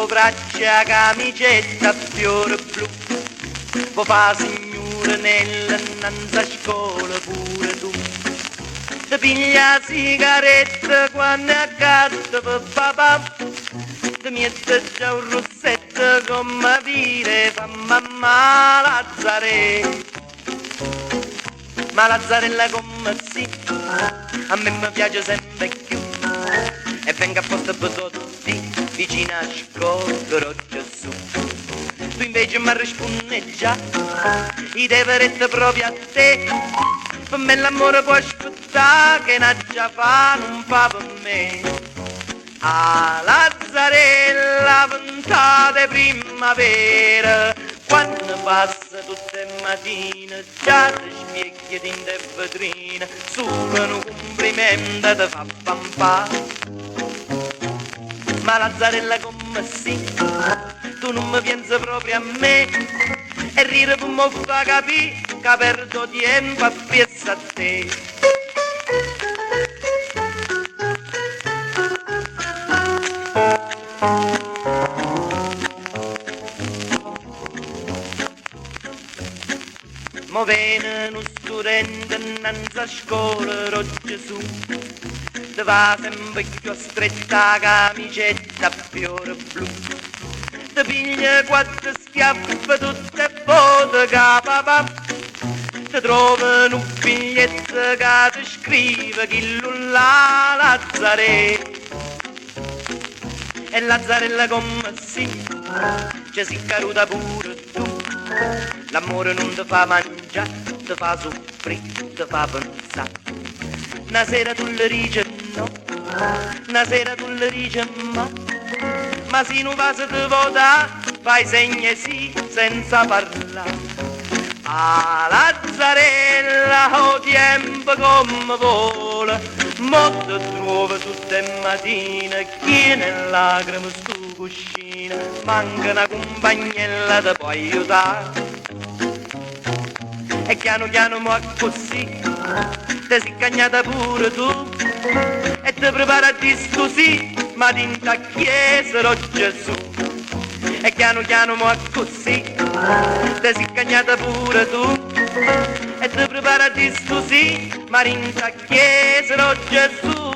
braccia, camicetta, fiore blu. Vo fa signore nella nanza scuola pure tu. Ti piglia sigaretta quando è a casa per papà. Ti mette già un rossetto come dire fa mamma Lazzare. Ma Lazzarella come sì, a me mi piace sempre più. E venga apposta per tutti, vicino a scuola Gesù. Tu invece mi rispondi già, i deveretti proprio a te. Per me l'amore può aspettare, che non già fa, non fa per me. A Lazzarella, puntate primavera, quando passa tutte le mattine, già ti spieghi in te vetrine, solo un complimento ti fa pampà. Ma Lazzarella come sì, tu non mi pensi proprio a me, e rire per mi fa capire che perdo tempo a pensare a te. Mo viene uno studente innanzi a scuola, Gesù, ti va sempre più stretta camicetta a fiore blu. Ti piglia quattro schiaffi tutte e foto che papà. Ti trova un biglietto che ti scrive chi là Lazzare. E Lazzarella come sì, ci si caruta pure tu. L'amore non ti fa mangiare, ti fa soffrire, ti fa pensare. Una sera tu le dici no, una sera tu le dici ma se non va se ti vota, fai segni sì senza parlare. Ah Lazzarella, o tempo come vola, mo ti trovo tutte le mattine, chi nelle lacrime stu cuscino, manca una compagnella ti può aiutare. E piano piano mo così, ti sei cagnata pure tu, e ti prepara a discusì, ma dinta chiesa Gesù. E piano piano mo così, ti sei cagnata pure tu, e ti prepara a discusì, ma dinta chiesa Gesù.